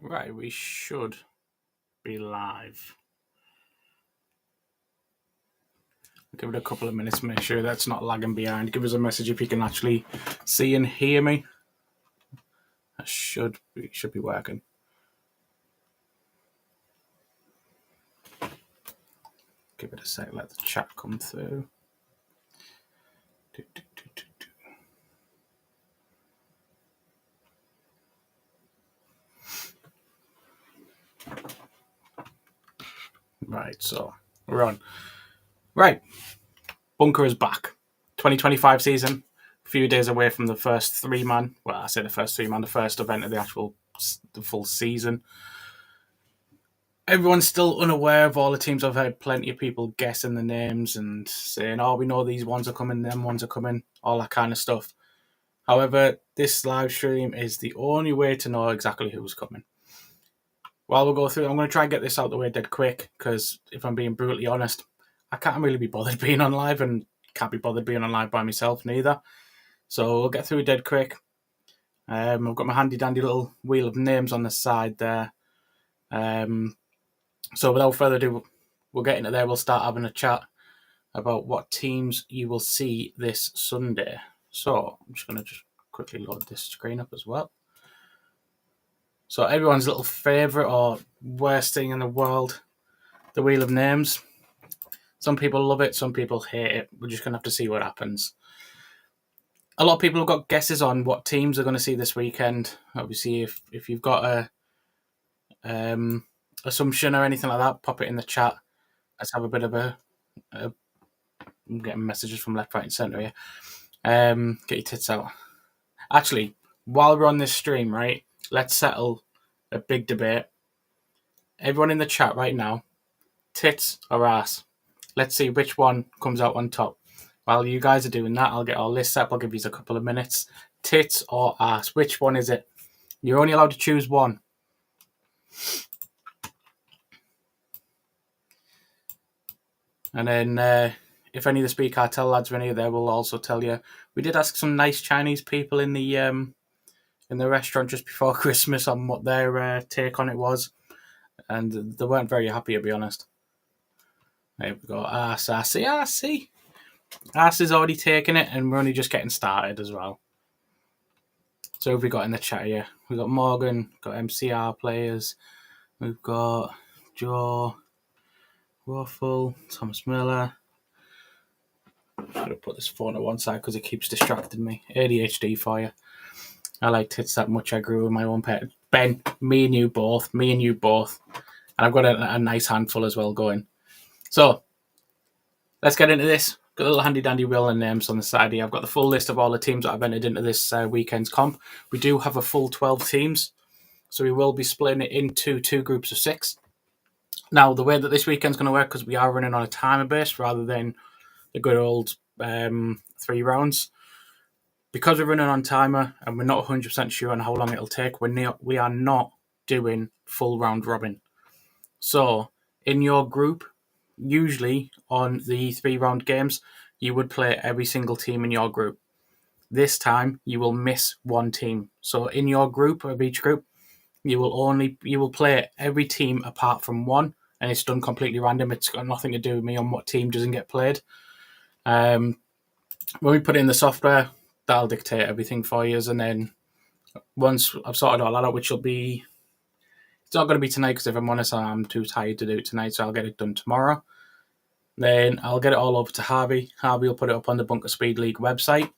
Right, we should be live. Give it a couple of minutes, make sure that's not lagging behind. Give us a message if you can actually see and hear me. That should be working. Give it a sec, let the chat come through. Right, so we're on. Right, Bunker is back. 2025 season, a few days away from the first three-man. Well, I say the first three-man, the first event of the full season. Everyone's still unaware of all the teams. I've heard plenty of people guessing the names and saying, "Oh, we know these ones are coming, them ones are coming," all that kind of stuff. However, this live stream is the only way to know exactly who's coming. While we'll go through, I'm going to try and get this out of the way dead quick because if I'm being brutally honest, I can't really be bothered being on live and can't be bothered being on live by myself neither. So we'll get through dead quick. I've got my handy dandy little wheel of names on the side there. So without further ado, we'll get into there. We'll start having a chat about what teams you will see this Sunday. So I'm just going to quickly load this screen up as well. So everyone's little favourite or worst thing in the world, the Wheel of Names. Some people love it, some people hate it. We're just going to have to see what happens. A lot of people have got guesses on what teams are going to see this weekend. Obviously, if you've got a assumption or anything like that, pop it in the chat. Let's have a bit of I'm getting messages from left, right, and centre here. Get your tits out. Actually, while we're on this stream, right, let's settle a big debate. Everyone in the chat right now, tits or ass? Let's see which one comes out on top. While you guys are doing that, I'll get our list up. I'll give you a couple of minutes. Tits or ass? Which one is it? You're only allowed to choose one. And then if any of the Speed Cartel lads are any there, we'll also tell you. We did ask some nice Chinese people in the restaurant just before Christmas on what their take on it was. And they weren't very happy, to be honest. There we go. Ass. Ass is already taking it, and we're only just getting started as well. So who have we got in the chat here? We've got Morgan, got MCR players. We've got Joe, Waffle, Thomas Miller. I'm going to put this phone at one side because it keeps distracting me. ADHD for you. I like tits that much. I grew with my own pet. Ben, me and you both. And I've got a nice handful as well going. So, let's get into this. Got a little handy dandy wheel and names on the side here. I've got the full list of all the teams that I've entered into this weekend's comp. We do have a full 12 teams. So we will be splitting it into two groups of 6. Now, the way that this weekend's going to work, because we are running on a timer base rather than the good old 3 rounds, because we're running on timer and we're not 100% sure on how long it'll take, we are not doing full round robin. So, in your group, usually on the 3 round games, you would play every single team in your group. This time, you will miss one team. So, in your group, of each group, you will play every team apart from one, and it's done completely random. It's got nothing to do with me on what team doesn't get played. When we put it in the software, that'll dictate everything for you. And then once I've sorted all that out, which will be, it's not going to be tonight because if I'm honest, I'm too tired to do it tonight, so I'll get it done tomorrow. Then I'll get it all over to Harvey. Harvey will put it up on the Bunker Speed League website,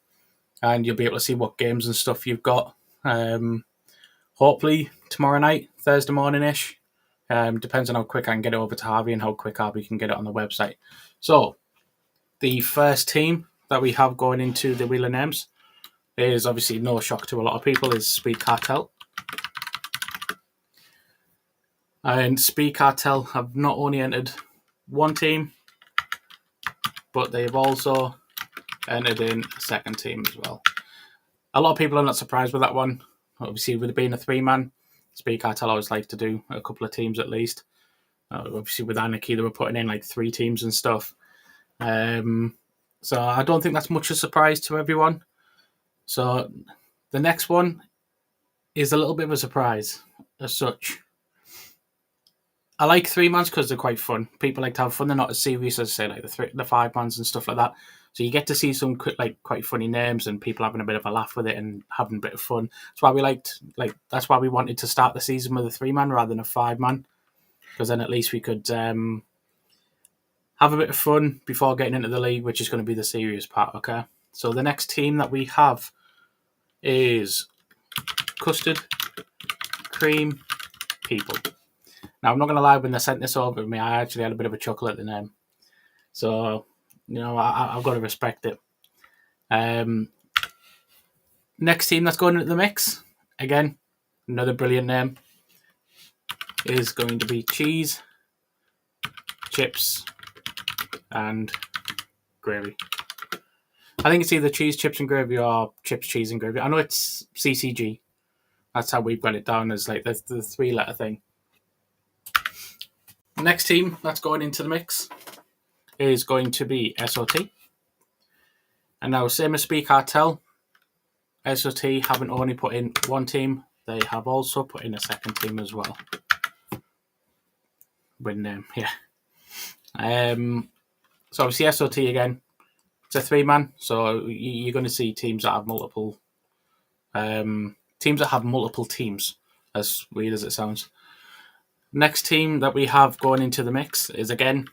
and you'll be able to see what games and stuff you've got. Hopefully tomorrow night, Thursday morning-ish. Depends on how quick I can get it over to Harvey and how quick Harvey can get it on the website. So, the first team that we have going into the Wheel of Names is obviously no shock to a lot of people, is Speed Cartel. And Speed Cartel have not only entered one team, but they've also entered in a second team as well. A lot of people are not surprised with that one. Obviously, with it being a 3-man, Speed Cartel always like to do a couple of teams at least. Obviously, with Anarchy, they were putting in like 3 teams and stuff. So I don't think that's much a surprise to everyone. So the next one is a little bit of a surprise. as such. I like 3-mans because they're quite fun. People like to have fun. They're not as serious as, say, like the 5-mans and stuff like that. So you get to see some quite funny names and people having a bit of a laugh with it and having a bit of fun. That's why that's why we wanted to start the season with a 3-man rather than a 5-man, because then at least we could have a bit of fun before getting into the league, which is going to be the serious part. Okay, so the next team that we have is Custard Cream People. Now, I'm not going to lie, when they sent this over to me, I actually had a bit of a chuckle at the name. So, I've got to respect it. Next team that's going into the mix, again, another brilliant name, is going to be Cheese, Chips, and Gravy. I think it's either Cheese, Chips, and Gravy or Chips, Cheese, and Gravy. I know it's CCG. That's how we've got it down, as like the 3-letter thing. Next team that's going into the mix is going to be SOT. And now, same as Speed Cartel, SOT haven't only put in one team, they have also put in a second team as well. With name, yeah. So obviously SOT again, it's a 3-man, so you're going to see teams that have multiple teams, as weird as it sounds. Next team that we have going into the mix is, again,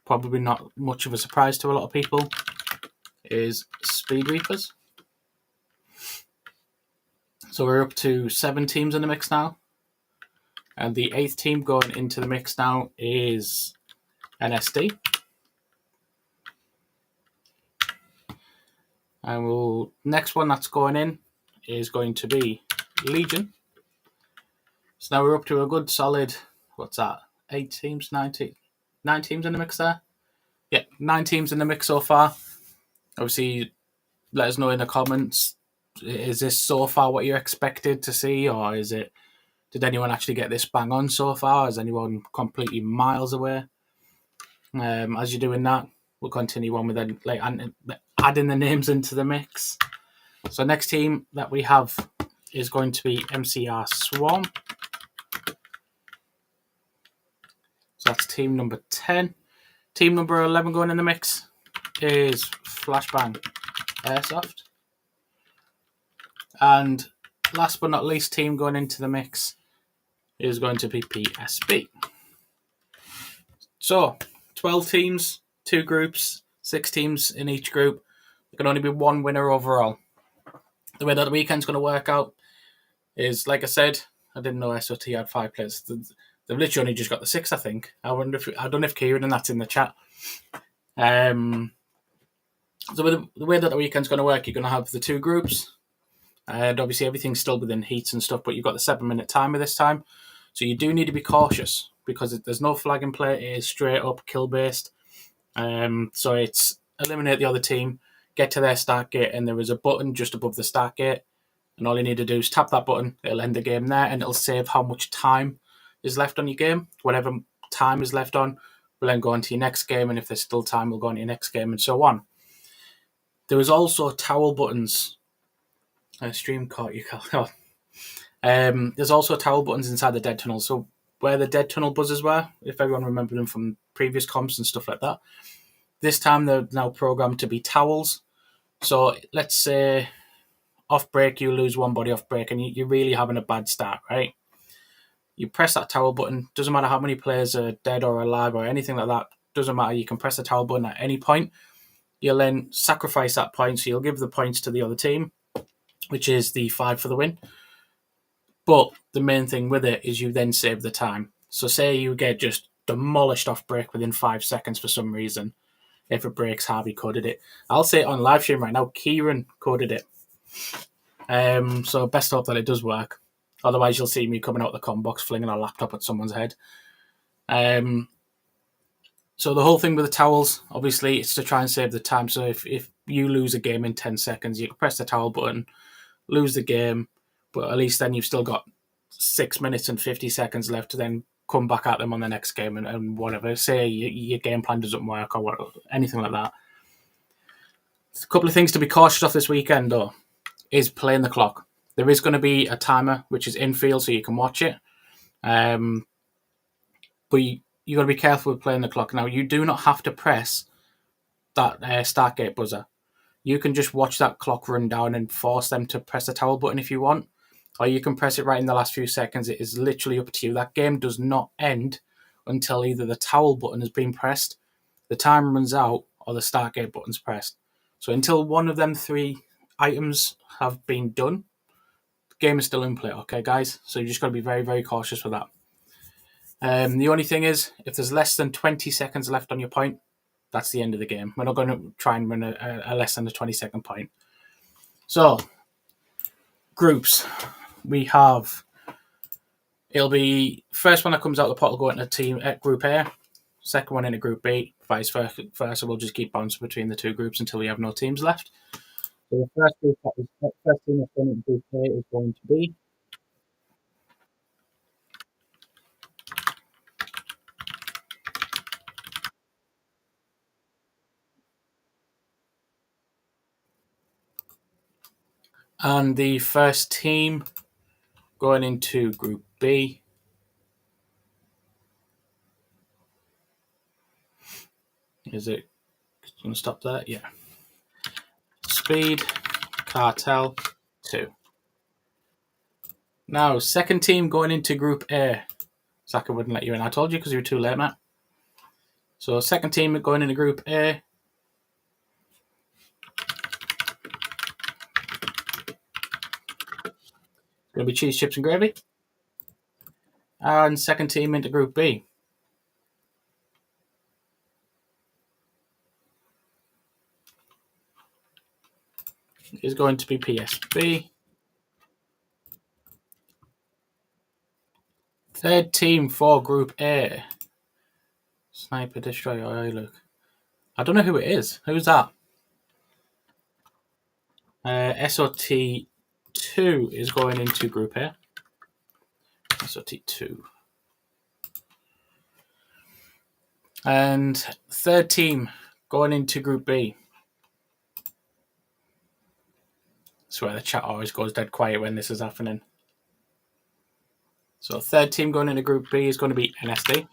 probably not much of a surprise to a lot of people, is Speed Reapers. So we're up to 7 teams in the mix now. And the 8th team going into the mix now is NSD. And next one that's going in is going to be Legion. So now we're up to a good solid, 8 teams, 9 teams in the mix there? Yeah, 9 teams in the mix so far. Obviously, let us know in the comments, is this so far what you expected to see, or did anyone actually get this bang on so far? Is anyone completely miles away? As you're doing that, we'll continue on with adding the names into the mix. So next team that we have is going to be MCR Swarm. So that's team number 10. Team number 11 going in the mix is Flashbang Airsoft. And last but not least, team going into the mix is going to be PSB. So, 12 teams, 2 groups, 6 teams in each group. There can only be one winner overall. The way that the weekend's going to work out is, like I said, I didn't know SOT had 5 players. They've literally only just got the 6, I think. I don't know if Kieran and that's in the chat. So the way that the weekend's going to work, you're going to have the 2 groups. And obviously everything's still within heats and stuff, but you've got the 7-minute timer this time. So you do need to be cautious because there's no flag in play. It is straight up kill based. So it's eliminate the other team, get to their start gate, and there is a button just above the start gate. And all you need to do is tap that button. It'll end the game there, and it'll save how much time is left on your game. Whatever time is left on will then go on to your next game, and if there's still time, we'll go on to your next game, and so on. There is also towel buttons. Stream caught you, Carl. There's also towel buttons inside the dead tunnel. So where the dead tunnel buzzers were, if everyone remembers them from previous comps and stuff like that, this time they're now programmed to be towels. So let's say off break, you lose one body off break and you're really having a bad start, right? You press that towel button. Doesn't matter how many players are dead or alive or anything like that. Doesn't matter. You can press the towel button at any point. You'll then sacrifice that point. So you'll give the points to the other team, which is the 5 for the win. But the main thing with it is you then save the time. So say you get just demolished off break within 5 seconds for some reason. If it breaks, Harvey coded it. I'll say it on live stream right now, Kieran coded it. So best hope that it does work. Otherwise, you'll see me coming out the comm box, flinging a laptop at someone's head. So the whole thing with the towels, obviously, it's to try and save the time. So if you lose a game in 10 seconds, you can press the towel button, lose the game, but at least then you've still got 6 minutes and 50 seconds left to then come back at them on the next game and whatever. Say your game plan doesn't work or anything like that. A couple of things to be cautious of this weekend, though, is playing the clock. There is going to be a timer, which is in field, so you can watch it. But you got to be careful with playing the clock. Now, you do not have to press that start gate buzzer. You can just watch that clock run down and force them to press the towel button if you want, or you can press it right in the last few seconds. It is literally up to you. That game does not end until either the towel button has been pressed, the time runs out, or the start gate button's pressed. So until one of them three items have been done, the game is still in play, okay, guys? So you just got to be very, very cautious with that. The only thing is, if there's less than 20 seconds left on your point, that's the end of the game. We're not going to try and run a less than a 20-second point. So, groups. We have... It'll be... First one that comes out of the pot will go into team at Group A. Second one into Group B. Vice versa. We'll just keep bouncing between the two groups until we have no teams left. So the first team that's going into Group A is going to be... And the first team going into Group B is it going to stop there? Yeah. Speed Cartel 2. Now, second team going into Group A. Zaka wouldn't let you in. I told you because you were too late, Matt. So, second team going into Group A. Going to be cheese, chips, and gravy. And second team into Group B is going to be PSB. Third team for Group A. Sniper Destroyer. Look, I don't know who it is. Who's that? SOT2 is going into Group A. SOT2. And third team going into Group B. I swear the chat always goes dead quiet when this is happening. So third team going into Group B is going to be NSD.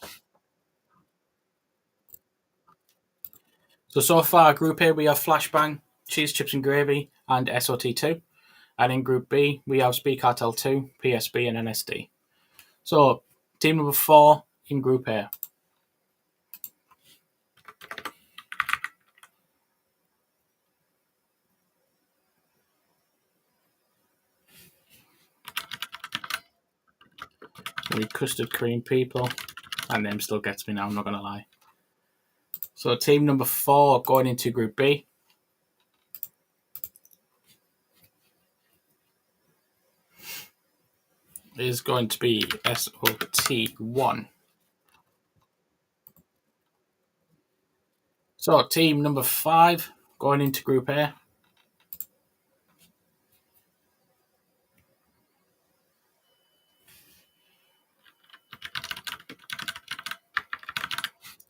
So far, Group A, we have Flashbang, Cheese, Chips and Gravy, and SOT2. And in Group B, we have Speed Cartel 2, PSB, and NSD. So, team number 4 in Group A. The Custard Cream people. That name still gets me now, I'm not going to lie. So, team number 4 going into Group B is going to be SOT1. So, team number 5 going into Group A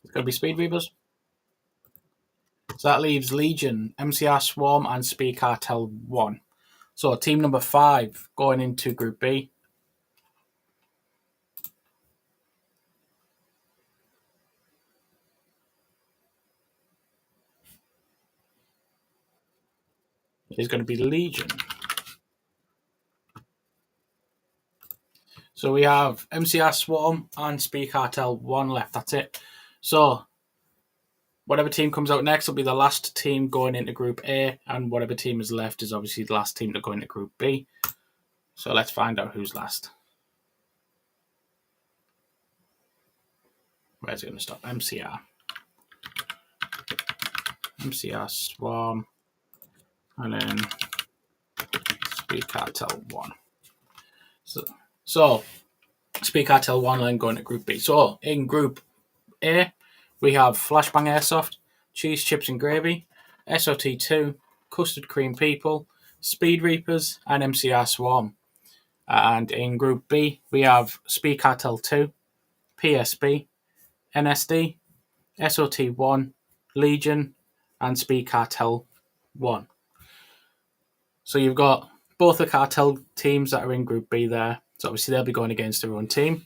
is going to be Speed Reapers. So that leaves Legion, MCR Swarm, and Speed Cartel 1. So team number 5 going into Group B is going to be Legion. So we have MCR Swarm and Speed Cartel 1 left. That's it. So whatever team comes out next will be the last team going into Group A, and whatever team is left is obviously the last team to go into Group B. So let's find out who's last. Where's it going to stop? MCR. MCR Swarm. And then Speed Cartel 1. So Speed Cartel 1 then going to Group B. So in Group A, we have Flashbang Airsoft, Cheese, Chips and Gravy, SOT2, Custard Cream People, Speed Reapers, and MCR Swarm. And in Group B, we have Speed Cartel 2, PSB, NSD, SOT1, Legion, and Speed Cartel 1. So you've got both the cartel teams that are in Group B there. So obviously they'll be going against their own team.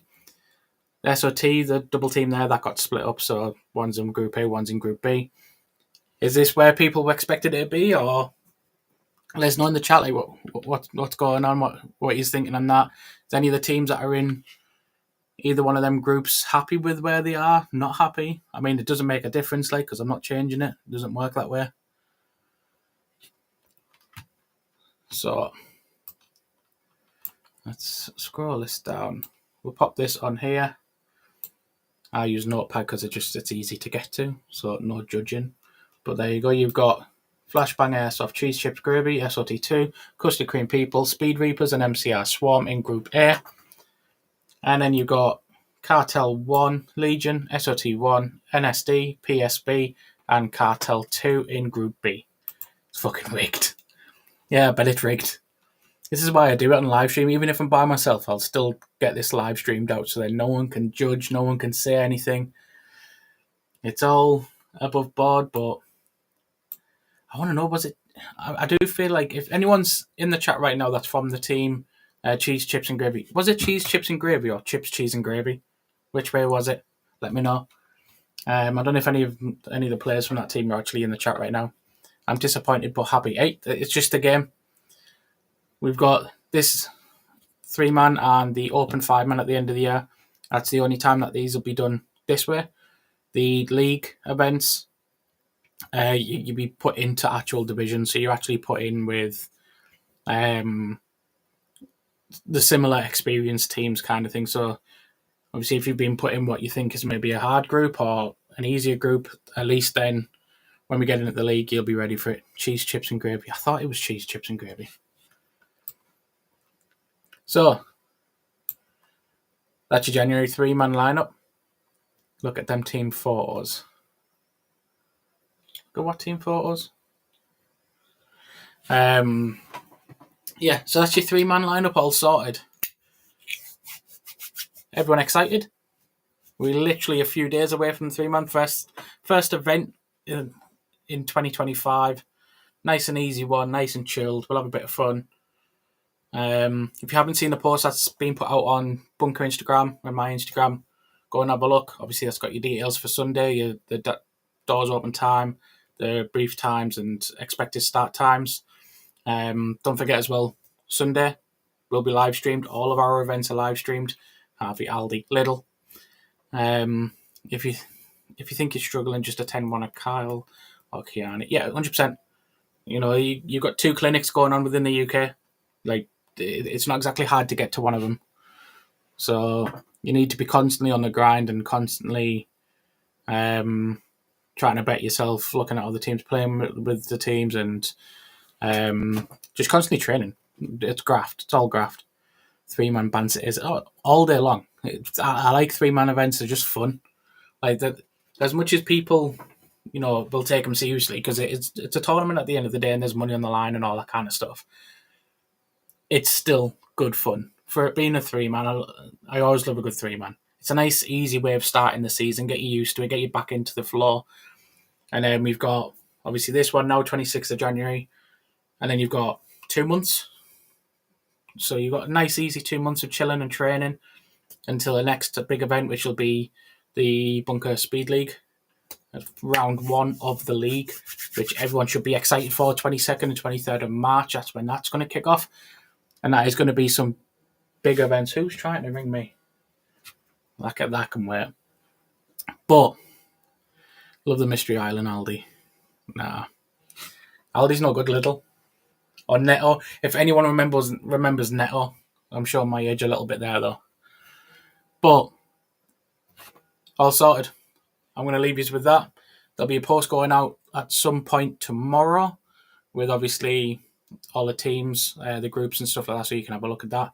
The SOT, the double team there, that got split up. So one's in Group A, one's in Group B. Is this where people were expected it to be, or let us know in the chat like what's going on, what he's thinking on that. Is any of the teams that are in either one of them groups happy with where they are? Not happy? I mean, it doesn't make a difference, like, because I'm not changing it. It doesn't work that way. So let's scroll this down. We'll pop this on here. I use Notepad because it's easy to get to, so no judging. But there you go. You've got Flashbang Airsoft, Cheese Chips Gravy, SOT2, Custard Cream People, Speed Reapers, and MCR Swarm in Group A. And then you've got Cartel 1, Legion, SOT1, NSD, PSB, and Cartel 2 in Group B. It's fucking rigged. Yeah, I bet it's rigged. This is why I do it on live stream. Even if I'm by myself, I'll still get this live streamed out so that no one can judge, no one can say anything. It's all above board, but I want to know, was it... I do feel like if anyone's in the chat right now that's from the team Cheese, Chips and Gravy, was it Cheese, Chips and Gravy or Chips, Cheese and Gravy? Which way was it? Let me know. I don't know if any of the players from that team are actually in the chat right now. I'm disappointed but happy. Hey, it's just a game. We've got this 3-man and the open 5-man at the end of the year. That's the only time that these will be done this way. The league events, you'll be put into actual divisions, so you're actually put in with the similar experienced teams kind of thing. So obviously if you've been put in what you think is maybe a hard group or an easier group, at least then when we get into the league, you'll be ready for it. Cheese, Chips and Gravy. I thought it was Cheese, Chips and Gravy. So that's your January 3-man lineup. Look at them team photos. Go what team photos? Yeah, so that's your 3-man lineup all sorted. Everyone excited? We're literally a few days away from the 3-man first event in 2025. Nice and easy one, nice and chilled. We'll have a bit of fun. If you haven't seen the post that's been put out on Bunker Instagram and my Instagram, go and have a look. Obviously, that's got your details for Sunday, the doors open time, the brief times, and expected start times. Don't forget as well, Sunday will be live streamed. All of our events are live streamed. Harvey, Aldi, Lidl. If you think you're struggling, just attend one of Kyle or Kiani. Yeah, 100%. You know, you've got 2 clinics going on within the UK. Like, it's not exactly hard to get to one of them. So you need to be constantly on the grind and constantly trying to bet yourself, looking at other teams, playing with the teams, and just constantly training. It's graft. It's all graft. 3-man bands it is all day long. I like 3-man events. They're just fun. Like that, as much as people, you know, will take them seriously because it's a tournament at the end of the day and there's money on the line and all that kind of stuff. It's still good fun. For it being a 3-man, I always love a good 3-man. It's a nice, easy way of starting the season, get you used to it, get you back into the flow. And then we've got, obviously, this one now, 26th of January. And then you've got 2 months. So you've got a nice, easy 2 months of chilling and training until the next big event, which will be the Bunker Speed League. Round 1 of the league, which everyone should be excited for, 22nd and 23rd of March. That's when that's going to kick off. And that is going to be some big events. Who's trying to ring me? That can wait. But love the Mystery Island Aldi. Nah. Aldi's no good, Lidl. Or Netto. If anyone remembers Netto, I'm showing my age a little bit there though. But all sorted. I'm going to leave you with that. There'll be a post going out at some point tomorrow with obviously all the teams, the groups and stuff like that, so you can have a look at that.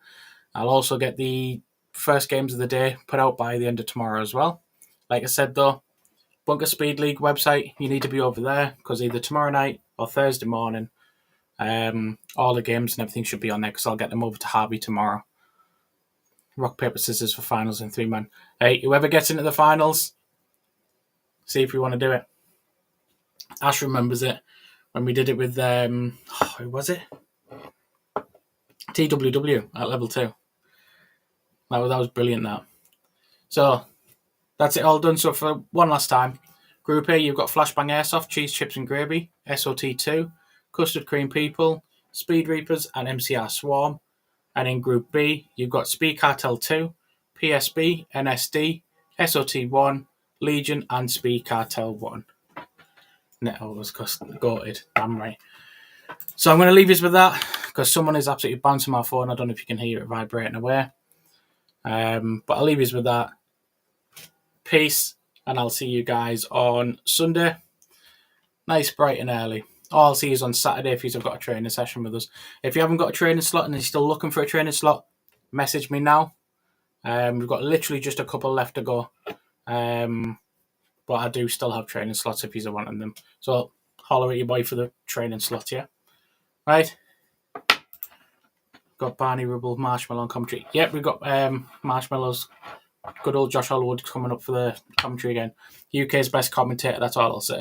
I'll also get the first games of the day put out by the end of tomorrow as well. Like I said though, Bunker Speed League website, you need to be over there because either tomorrow night or Thursday morning, all the games and everything should be on there because I'll get them over to Harvey tomorrow. Rock, paper, scissors for finals and 3-man. Hey, whoever gets into the finals, see if we want to do it. Ash remembers it when we did it with, who was it? TWW at level 2. That was brilliant, that. So that's it all done. So for one last time, Group A, you've got Flashbang Airsoft, Cheese, Chips and Gravy, SOT2, Custard Cream People, Speed Reapers, and MCR Swarm. And in Group B, you've got Speed Cartel 2, PSB, NSD, SOT1, Legion, and Speed Cartel 1. Netto was goated, damn right. So I'm going to leave you with that because someone is absolutely bouncing my phone. I don't know if you can hear it vibrating away. But I'll leave you with that. Peace, and I'll see you guys on Sunday. Nice, bright and early. I'll see you on Saturday if you've got a training session with us. If you haven't got a training slot and you're still looking for a training slot, message me now. We've got literally just a couple left to go. But I do still have training slots if you're wanting them. So holler at your boy for the training slot, yeah? Right? Got Barney Rubble, Marshmallow, and commentary. Yep, we've got Marshmallows. Good old Josh Hollywood coming up for the commentary again. UK's best commentator, that's all I'll say.